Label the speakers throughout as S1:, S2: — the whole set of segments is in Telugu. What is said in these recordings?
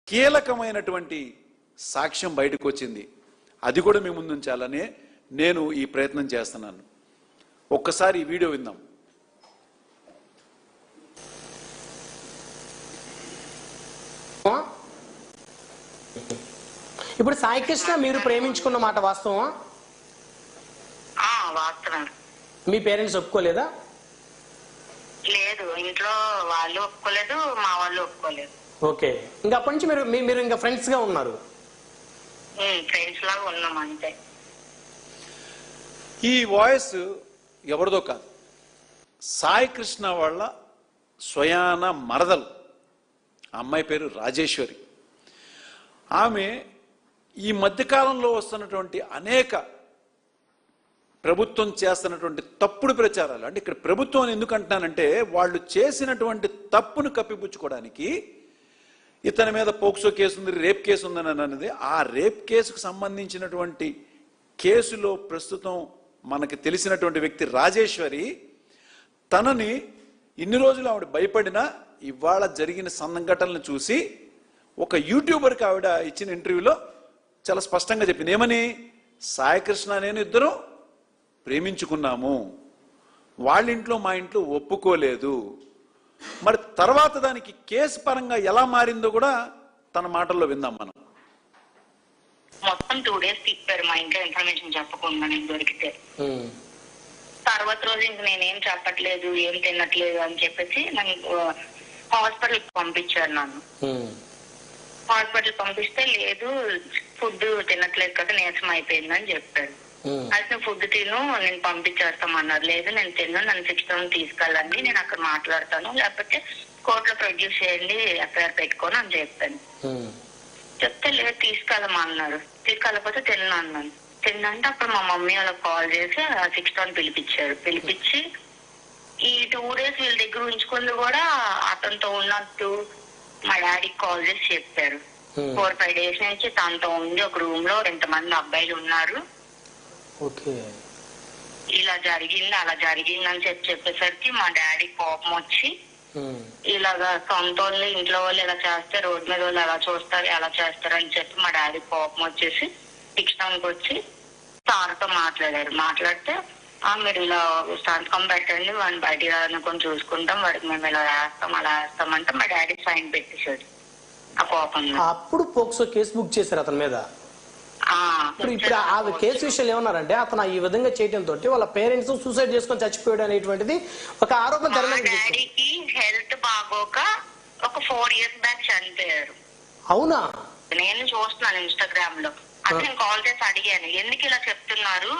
S1: కీలకమైనటువంటి సాక్ష్యం బయటకు వచ్చింది. అది కూడా మీ ముందు ఉంచాలనే నేను ఈ ప్రయత్నం చేస్తున్నాను. ఒక్కసారి ఈ వీడియో విందాం.
S2: ఇప్పుడు సాయి కృష్ణ మీరు ప్రేమించుకున్న మాట వాస్తవమా?
S3: వాస్తవం.
S2: మీ పేరెంట్స్ ఒప్పుకోలేదా?
S3: లేదు, ఇంట్లో వాళ్ళు ఒప్పుకోలేదు, మా వాళ్ళు ఒప్పుకోలేదు.
S2: ఓకే, ఇంకా అప్పటి నుంచి మీరు ఇంకా ఫ్రెండ్స్ గా ఉన్నారు?
S3: ఫ్రెండ్స్ లాగా ఉన్నాం అంతే.
S1: ఈ వాయిస్ ఎవరిదో కాదు, సాయి కృష్ణ వాళ్ళ స్వయాన మరదలు. అమ్మాయి పేరు రాజేశ్వరి. ఆమె ఈ మధ్యకాలంలో వస్తున్నటువంటి అనేక ప్రభుత్వం చేస్తున్నటువంటి తప్పుడు ప్రచారాలు, అంటే ఇక్కడ ప్రభుత్వం ఎందుకు అంటున్నానంటే వాళ్ళు చేసినటువంటి తప్పును కప్పిపుచ్చుకోవడానికి ఇతని మీద పోక్సో కేసు ఉంది, రేప్ కేసు ఉందని అన్నది. ఆ రేప్ కేసుకు సంబంధించినటువంటి కేసులో ప్రస్తుతం మనకి తెలిసినటువంటి వ్యక్తి రాజేశ్వరి, తనని ఇన్ని రోజులు ఆవిడ భయపడినా ఇవాళ జరిగిన సంఘటనలను చూసి ఒక యూట్యూబర్కి ఆవిడ ఇచ్చిన ఇంటర్వ్యూలో చాలా స్పష్టంగా చెప్పింది. ఏమని? సాయికృష్ణ నేను ఇద్దరం ప్రేమించుకున్నాము, వాళ్ళ ఇంట్లో మా ఇంట్లో ఒప్పుకోలేదు. మరి తర్వాత దానికి కేసు పరంగా ఎలా మారిందో కూడా తన మాటల్లో విందాం మనం.
S3: మొత్తం 2 days తిప్పారు మా ఇంట్లో ఇన్ఫర్మేషన్ చెప్పకుండా నేను దొరికితే. తర్వాత రోజు ఇంక నేనేం చెప్పట్లేదు, ఏం తినట్లేదు అని చెప్పేసి నన్ను హాస్పిటల్కి పంపించారు. నన్ను హాస్పిటల్ పంపిస్తే లేదు, ఫుడ్ తినట్లేదు కదా, నీరసం అయిపోయిందని చెప్పారు. అయితే ఫుడ్ తిను, నేను పంపించేస్తామన్నారు. లేదు నేను తిన్ను, నన్ను 6 rounds తీసుకెళ్ళండి, నేను అక్కడ మాట్లాడతాను, లేకపోతే కోర్టులో ప్రొడ్యూస్ చేయండి, ఎఫ్ఐఆర్ పెట్టుకోను అని చెప్పాను. చెప్తే లేదు తీసుకెళ్ళమన్నారు. తీసుకెళ్ళకపోతే తిన్నా అన్నాను. తిన్నంటే అప్పుడు మా మమ్మీ వాళ్ళకి కాల్ చేసి 6 rounds పిలిపించారు. పిలిపించి ఈ 2 days వీళ్ళ దగ్గర ఉంచుకుంది కూడా అతనితో ఉన్నట్టు మా డాడీకి కాల్ చేసి చెప్పారు. 4-5 days నుంచి తనతో ఉంది, ఒక రూమ్ లో 2 మంది అబ్బాయిలు ఉన్నారు, ఇలా జరిగింది అలా జరిగింది అని చెప్పేసరికి మా డాడీ కోపం వచ్చి, ఇలాగా సొంత వాళ్ళు ఇంట్లో వాళ్ళు ఇలా చేస్తే రోడ్డు మీద వాళ్ళు ఎలా చూస్తారు ఎలా చేస్తారు అని చెప్పి మా డాడీ కోపం వచ్చేసి 6 rounds వచ్చి సార్తో మాట్లాడారు. మాట్లాడితే మీరు ఇలా సంతకం పెట్టండి, వాడిని బయట అనుకొని చూసుకుంటాం, వాడికి మేము ఇలా వేస్తాం అలా వేస్తామంటే మా డాడీ సైన్ పెట్టేశాడు ఆ కోపంలో.
S2: అప్పుడు పోక్సో కేసు బుక్ చేశారు అతని మీద. ఇప్పుడు ఆ కేసు విషయాలు ఏమన్నారంటే అతను ఈ విధంగా చేయడంతో వాళ్ళ పేరెంట్స్ సూసైడ్ చేసుకొని చచ్చిపోయాడు అనేటువంటిది ఒక ఆరోపణ.
S3: డాడీకి హెల్త్ బాగోక ఒక 4 years బ్యాక్ చనిపోయారు.
S2: అవునా?
S3: నేను చూస్తున్నాను ఇన్స్టాగ్రామ్ లో. అది నేను కాల్ చేసి అడిగాను, ఎందుకు ఇలా చెప్తున్నారు,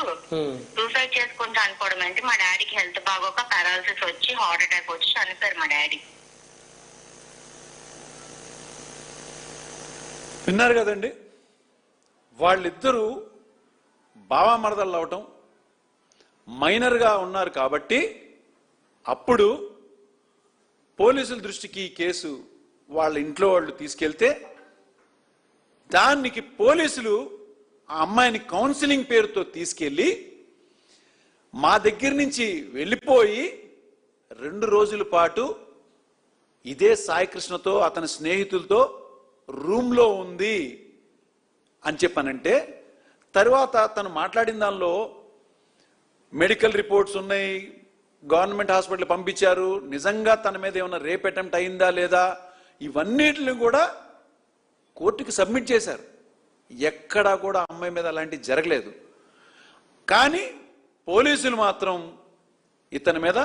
S3: సూసైడ్ చేసుకుని చనిపోవడం ఏంటి? మా డాడీకి హెల్త్ బాగోక పారాలసిస్ వచ్చి హార్ట్ అటాక్ వచ్చి చనిపోయారు మా డాడీ.
S1: విన్నారు కదండి, వాళ్ళిద్దరూ బావామరదళ్ళు అవటం, మైనర్గా ఉన్నారు కాబట్టి అప్పుడు పోలీసుల దృష్టికి ఈ కేసు వాళ్ళ ఇంట్లో వాళ్ళు తీసుకెళ్తే దానికి పోలీసులు ఆ అమ్మాయిని కౌన్సిలింగ్ పేరుతో తీసుకెళ్ళి మా దగ్గర నుంచి వెళ్ళిపోయి 2 రోజుల పాటు ఇదే సాయికృష్ణతో అతని స్నేహితులతో రూమ్లో ఉంది అని చెప్పానంటే, తర్వాత తను మాట్లాడిన దానిలో మెడికల్ రిపోర్ట్స్ ఉన్నాయి, గవర్నమెంట్ హాస్పిటల్ పంపించారు, నిజంగా తన మీద ఏమైనా రేప్ అటెంప్ట్ అయిందా లేదా ఇవన్నిటిని కూడా కోర్టుకి సబ్మిట్ చేశారు. ఎక్కడా కూడా అమ్మాయి మీద అలాంటి జరగలేదు. కానీ పోలీసులు మాత్రం ఇతని మీద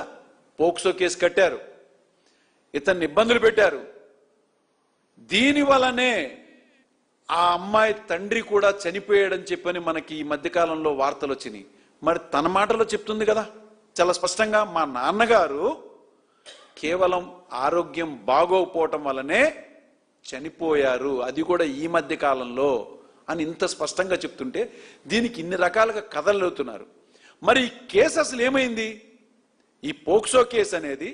S1: పోక్సో కేసు కట్టారు, ఇతన్ని ఇబ్బందులు పెట్టారు. దీని వల్లనే ఆ అమ్మాయి తండ్రి కూడా చనిపోయాడని చెప్పని మనకి ఈ మధ్యకాలంలో వార్తలు వచ్చినాయి. మరి తన మాటలో చెప్తుంది కదా చాలా స్పష్టంగా, మా నాన్నగారు కేవలం ఆరోగ్యం బాగోకపోవటం వల్లనే చనిపోయారు, అది కూడా ఈ మధ్య కాలంలో అని ఇంత స్పష్టంగా చెప్తుంటే దీనికి ఇన్ని రకాలుగా కథలు అవుతున్నారు. మరి ఈ కేసు అసలు ఏమైంది? ఈ పోక్సో కేసు అనేది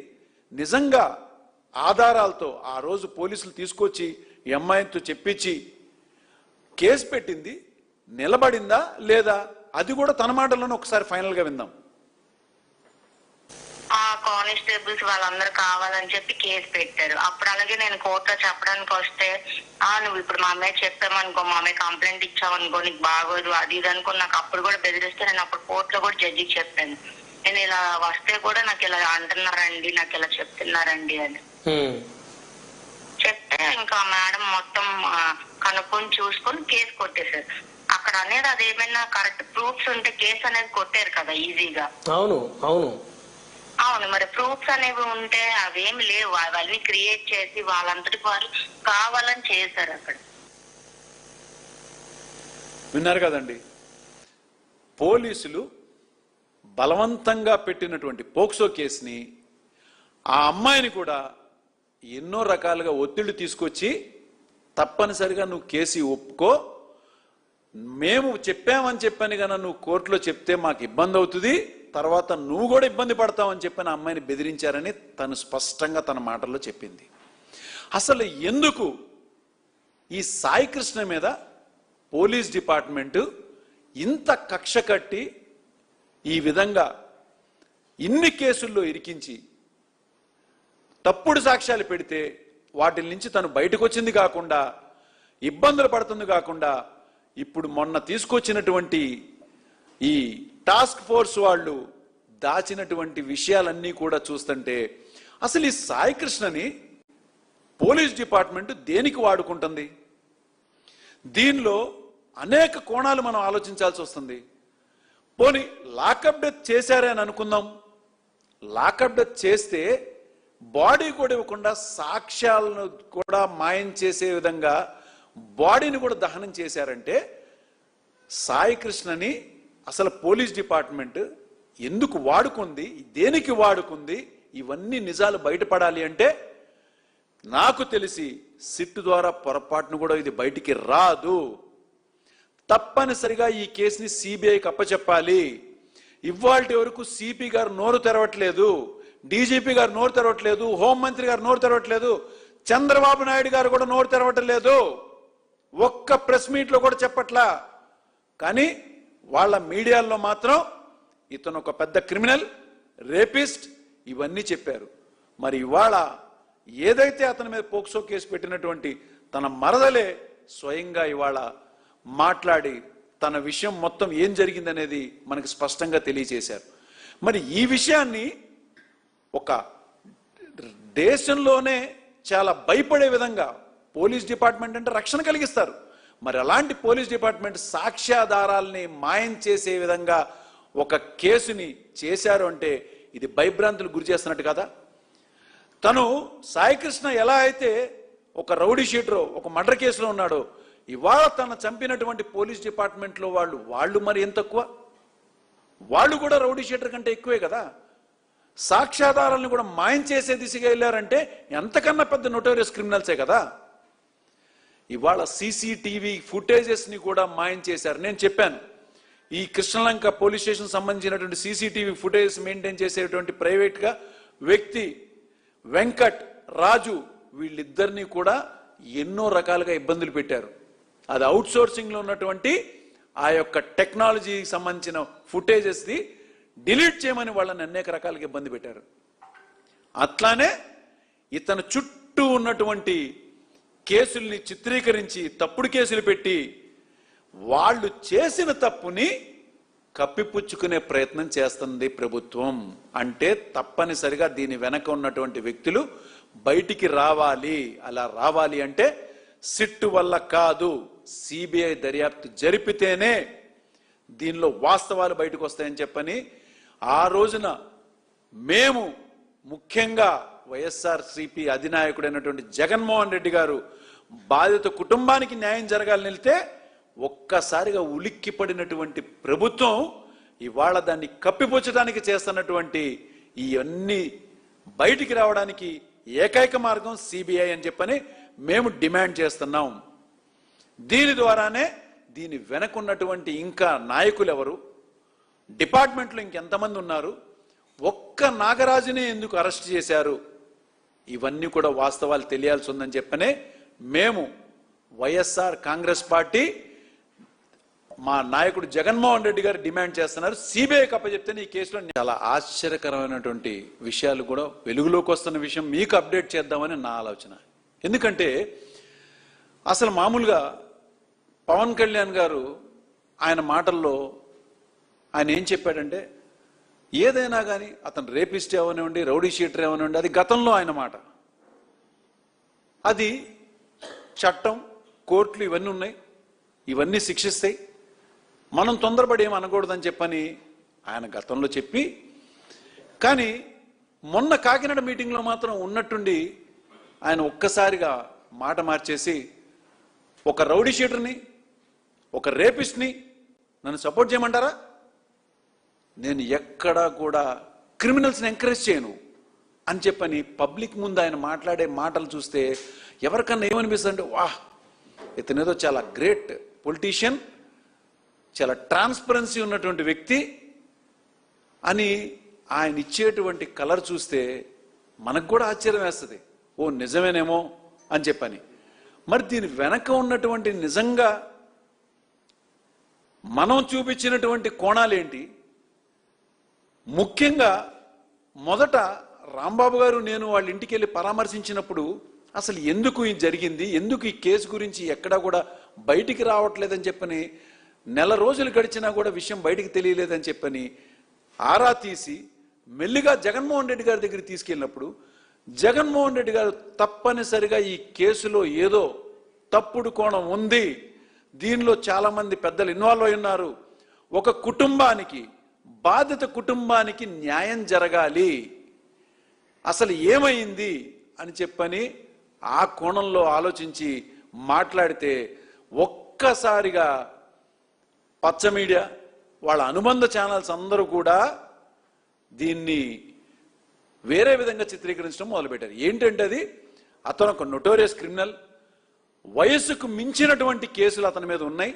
S1: నిజంగా ఆధారాలతో ఆ రోజు పోలీసులు తీసుకొచ్చి ఈ అమ్మాయితో చెప్పించి కేసు పెట్టింది నిలబడిందా లేదా, అది కూడా తన మాటలను ఒకసారి ఫైనల్ గా విందాం.
S3: ఆ కానిస్టేబుల్స్ వాళ్ళందరూ కావాలని చెప్పి కేసు పెట్టారు. అప్పుడు అలాగే నేను కోర్టులో చెప్పడానికి వస్తే నువ్వు ఇప్పుడు మా అమ్మాయి చెప్పామనుకో, మా అమ్మాయి కంప్లైంట్ ఇచ్చావనుకో నీకు బాగోదు అది ఇది అనుకో నాకు అప్పుడు కూడా బెదిరిస్తే నేను అప్పుడు కోర్టులో కూడా జడ్జికి చెప్పాను, నేను ఇలా వస్తే కూడా నాకు ఇలా అంటున్నారండి, నాకు ఇలా చెప్తున్నారండి అని చెప్తే ఇంకా మేడం మొత్తం కనుక్కొని చూసుకొని కేసు కొట్టేశారు. అక్కడ అనేది అదేమైనా కరెక్ట్ ప్రూఫ్స్ ఉంటే కేసు అనేది కొట్టారు కదా ఈజీగా.
S2: అవును అవును
S3: అవును, మరి ప్రూఫ్స్ అనేవి ఉంటే అవేమి లేవు, అవన్నీ క్రియేట్ చేసి వాళ్ళంతటి వారు కావాలని చేశారు అక్కడ.
S1: విన్నారు కదండి, పోలీసులు బలవంతంగా పెట్టినటువంటి పోక్సో కేసుని ఆ అమ్మాయిని కూడా ఎన్నో రకాలుగా ఒత్తిళ్లు తీసుకొచ్చి తప్పనిసరిగా నువ్వు కేసు ఒప్పుకో, మేము చెప్పామని చెప్పని కన్నా నువ్వు కోర్టులో చెప్తే మాకు ఇబ్బంది అవుతుంది, తర్వాత నువ్వు కూడా ఇబ్బంది పడతావని చెప్పని అమ్మాయిని బెదిరించారని తను స్పష్టంగా తన మాటల్లో చెప్పింది. అసలు ఎందుకు ఈ సాయి కృష్ణ మీద పోలీస్ డిపార్ట్మెంటు ఇంత కక్ష కట్టి ఈ విధంగా ఇన్ని కేసుల్లో ఇరికించి తప్పుడు సాక్ష్యాలు పెడితే వాటి నుంచి తను బయటకు వచ్చింది కాకుండా ఇబ్బందులు పడుతుంది కాకుండా ఇప్పుడు మొన్న తీసుకొచ్చినటువంటి ఈ టాస్క్ ఫోర్స్ వాళ్ళు దాచినటువంటి విషయాలన్నీ కూడా చూస్తుంటే అసలు ఈ సాయి కృష్ణని పోలీస్ డిపార్ట్మెంట్ దేనికి వాడుకుంటుంది? దీనిలో అనేక కోణాలు మనం ఆలోచించాల్సి వస్తుంది. పోనీ లాకప్ డెత్ చేశారే అని అనుకుందాం, లాకప్ డెత్ చేస్తే బాడీ కూడా ఇవ్వకుండా సాక్ష్యాలను కూడా మాయం చేసే విధంగా బాడీని కూడా దహనం చేశారంటే సాయి కృష్ణని అసలు పోలీస్ డిపార్ట్మెంట్ ఎందుకు వాడుకుంది, దేనికి వాడుకుంది, ఇవన్నీ నిజాలు బయటపడాలి అంటే నాకు తెలిసి సిట్ ద్వారా పొరపాటును కూడా ఇది బయటికి రాదు. తప్పనిసరిగా ఈ కేసుని సిబిఐకి అప్పచెప్పాలి. ఇవాల్టి వరకు సిపి గారు నోరు తెరవట్లేదు, డీజీపీ గారు నోరు తెరవట్లేదు, హోంమంత్రి గారు నోరు తెరవట్లేదు, చంద్రబాబు నాయుడు గారు కూడా నోరు తెరవట్లేదు, ఒక్క ప్రెస్ మీట్ లో కూడా చెప్పట్లా. కానీ వాళ్ళ మీడియాల్లో మాత్రం ఇతను ఒక పెద్ద క్రిమినల్, రేపిస్ట్ ఇవన్నీ చెప్పారు. మరి ఇవాళ ఏదైతే అతని మీద పోక్సో కేసు పెట్టినటువంటి తన మరదలే స్వయంగా ఇవాళ మాట్లాడి తన విషయం మొత్తం ఏం జరిగిందనేది మనకి స్పష్టంగా తెలియజేశారు. మరి ఈ విషయాన్ని ఒక దేశంలోనే చాలా భయపడే విధంగా పోలీస్ డిపార్ట్మెంట్ అంటే రక్షణ కలిగిస్తారు, మరి అలాంటి పోలీస్ డిపార్ట్మెంట్ సాక్ష్యాధారాల్ని మాయం చేసే విధంగా ఒక కేసుని చేశారు అంటే ఇది భయభ్రాంతులు గురి చేస్తున్నట్టు కదా. తను సాయి కృష్ణ ఎలా అయితే ఒక రౌడీ షీటర్ ఒక మర్డర్ కేసులో ఉన్నాడో, ఇవాళ తను చంపినటువంటి పోలీస్ డిపార్ట్మెంట్లో వాళ్ళు మరి ఎంత తక్కువ, వాళ్ళు కూడా రౌడీ షీటర్ కంటే ఎక్కువే కదా. సాక్ష్యాధారాలను కూడా మాయం చేసే దిశగా వెళ్ళారంటే ఎంతకన్నా పెద్ద నోటోరియస్ క్రిమినల్సే కదా. ఇవాళ సీసీటీవీ ఫుటేజెస్ని కూడా మాయం చేశారు. నేను చెప్పాను, ఈ కృష్ణలంక పోలీస్ స్టేషన్ సంబంధించినటువంటి సీసీటీవీ ఫుటేజెస్ మెయింటైన్ చేసేటువంటి ప్రైవేట్గా వ్యక్తి వెంకట్ రాజు వీళ్ళిద్దరినీ కూడా ఎన్నో రకాలుగా ఇబ్బందులు పెట్టారు. అది అవుట్ సోర్సింగ్లో ఉన్నటువంటి ఆ యొక్క టెక్నాలజీకి సంబంధించిన ఫుటేజెస్ది డిలీట్ చేయమని వాళ్ళని అనేక రకాలుగా ఇబ్బంది పెట్టారు. అట్లానే ఇతను చుట్టూ ఉన్నటువంటి కేసుల్ని చిత్రీకరించి తప్పుడు కేసులు పెట్టి వాళ్ళు చేసిన తప్పుని కప్పిపుచ్చుకునే ప్రయత్నం చేస్తుంది ప్రభుత్వం. అంటే తప్పనిసరిగా దీని వెనక ఉన్నటువంటి వ్యక్తులు బయటికి రావాలి. అలా రావాలి అంటే సిట్టు వల్ల కాదు, సిబిఐ దర్యాప్తు జరిపితేనే దీనిలో వాస్తవాలు బయటకు వస్తాయని చెప్పని ఆ రోజున మేము ముఖ్యంగా వైఎస్ఆర్సీపీ అధినాయకుడైనటువంటి జగన్మోహన్ రెడ్డి గారు బాధిత కుటుంబానికి న్యాయం జరగాలని వెళ్తే ఒక్కసారిగా ఉలిక్కి పడినటువంటి ప్రభుత్వం ఇవాళ దాన్ని కప్పిపుచ్చడానికి చేస్తున్నటువంటి ఈ అన్ని బయటికి రావడానికి ఏకైక మార్గం సిబిఐ అని చెప్పని మేము డిమాండ్ చేస్తున్నాం. దీని ద్వారానే దీని వెనకున్నటువంటి ఇంకా నాయకులు ఎవరు, డిపార్ట్మెంట్లో ఇంకెంతమంది ఉన్నారు, ఒక్క నాగరాజునే ఎందుకు అరెస్ట్ చేశారు, ఇవన్నీ కూడా వాస్తవాలు తెలియాల్సి ఉందని చెప్పనే మేము వైఎస్ఆర్ కాంగ్రెస్ పార్టీ మా నాయకుడు జగన్మోహన్ రెడ్డి గారు డిమాండ్ చేస్తున్నారు, సిబిఐకి అప్పచెప్తేనే ఈ కేసులో. చాలా ఆశ్చర్యకరమైనటువంటి విషయాలు కూడా వెలుగులోకి వస్తున్న విషయం మీకు అప్డేట్ చేద్దామని నా ఆలోచన. ఎందుకంటే అసలు మామూలుగా పవన్ కళ్యాణ్ గారు ఆయన మాటల్లో ఆయన ఏం చెప్పాడంటే, ఏదైనా కానీ అతను రేపిస్ట్ ఏమనివ్వండి, రౌడీ షీటర్ ఏమనివ్వండి, అది గతంలో ఆయన మాట. అది చట్టం, కోర్టులు ఇవన్నీ ఉన్నాయి, ఇవన్నీ శిక్షిస్తాయి, మనం తొందరపడి ఏమి అనకూడదని చెప్పని ఆయన గతంలో చెప్పి, కానీ మొన్న కాకినాడ మీటింగ్లో మాత్రం ఉన్నట్టుండి ఆయన ఒక్కసారిగా మాట మార్చేసి ఒక రౌడీ షీటర్ని, ఒక రేపిస్ట్ని నన్ను సపోర్ట్ చేయమంటారా? నేను ఎక్కడా కూడా క్రిమినల్స్ని ఎంకరేజ్ చేయను అని చెప్పని పబ్లిక్ ముందు ఆయన మాట్లాడే మాటలు చూస్తే ఎవరికన్నా ఏమనిపిస్తుంది అంటే, వాహ్, ఇతనేదో చాలా గ్రేట్ పొలిటీషియన్, చాలా ట్రాన్స్పరెన్సీ ఉన్నటువంటి వ్యక్తి అని ఆయన ఇచ్చేటువంటి కలర్ చూస్తే మనకు కూడా ఆశ్చర్యం వేస్తుంది. ఓ నిజమేనేమో అని చెప్పని. మరి దీని వెనక ఉన్నటువంటి నిజంగా మనం చూపించినటువంటి కోణాలేంటి? ముఖ్యంగా మొదట రాంబాబు గారు నేను వాళ్ళ ఇంటికి వెళ్ళి పరామర్శించినప్పుడు అసలు ఎందుకు ఇది జరిగింది, ఎందుకు ఈ కేసు గురించి ఎక్కడా కూడా బయటికి రావట్లేదని చెప్పని, నెల రోజులు గడిచినా కూడా విషయం బయటికి తెలియలేదని చెప్పని ఆరా తీసి మెల్లిగా జగన్మోహన్ రెడ్డి గారి దగ్గరికి తీసుకెళ్ళినప్పుడు జగన్మోహన్ రెడ్డి గారు తప్పనిసరిగా ఈ కేసులో ఏదో తప్పుడు కోణం ఉంది, దీనిలో చాలా మంది పెద్దలు ఇన్వాల్వ్ అయి ఉన్నారు, ఒక కుటుంబానికి, బాధిత కుటుంబానికి న్యాయం జరగాలి, అసలు ఏమైంది అని చెప్పని ఆ కోణంలో ఆలోచించి మాట్లాడితే ఒక్కసారిగా పచ్చ మీడియా, వాళ్ళ అనుబంధ ఛానల్స్ అందరూ కూడా దీన్ని వేరే విధంగా చిత్రీకరించడం మొదలుపెట్టారు. ఏంటంటే అది అతను ఒక నోటోరియస్ క్రిమినల్, వయస్సుకు మించినటువంటి కేసులు అతని మీద ఉన్నాయి,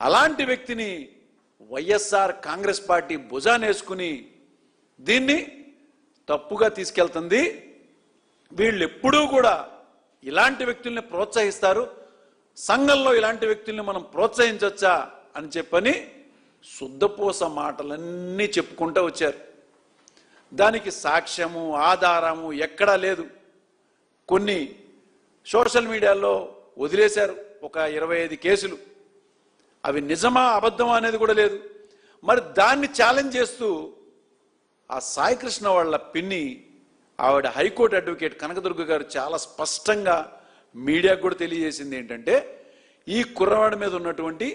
S1: అలాంటి వ్యక్తిని వైఎస్ఆర్ కాంగ్రెస్ పార్టీ భుజానేసుకుని దీన్ని తప్పుగా తీసుకెళ్తుంది, వీళ్ళు ఎప్పుడూ కూడా ఇలాంటి వ్యక్తుల్ని ప్రోత్సహిస్తారు, సంఘంలో ఇలాంటి వ్యక్తుల్ని మనం ప్రోత్సహించవచ్చా అని చెప్పని శుద్ధపూస మాటలన్నీ చెప్పుకుంటూ వచ్చారు. దానికి సాక్ష్యము, ఆధారము ఎక్కడా లేదు. కొన్ని సోషల్ మీడియాలో వదిలేశారు ఒక 25 కేసులు, అవి నిజమా అబద్ధమా అనేది కూడా లేదు. మరి దాన్ని ఛాలెంజ్ చేస్తూ ఆ సాయికృష్ణ వాళ్ళ పిన్ని, ఆవిడ హైకోర్టు అడ్వకేట్ కనకదుర్గ గారు చాలా స్పష్టంగా మీడియాకు కూడా తెలియజేసింది ఏంటంటే, ఈ కుర్రవాడి మీద ఉన్నటువంటి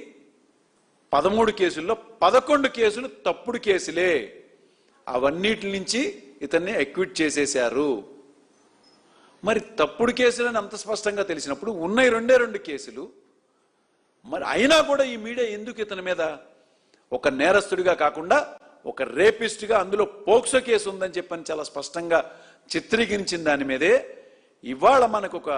S1: 13 కేసుల్లో 11 కేసులు తప్పుడు కేసులే, అవన్నిటి నుంచి ఇతన్ని అక్విట్ చేసేశారు. మరి తప్పుడు కేసులని అంత స్పష్టంగా తెలిసినప్పుడు ఉన్నాయి 2 కేసులు, మరి అయినా కూడా ఈ మీడియా ఎందుకు ఇతని మీద ఒక నేరస్తుడిగా కాకుండా ఒక రేపిస్ట్గా, అందులో పోక్సో కేసు ఉందని చెప్పని చాలా స్పష్టంగా చిత్రీకరించిన దాని మీదే ఇవాళ మనకు ఒక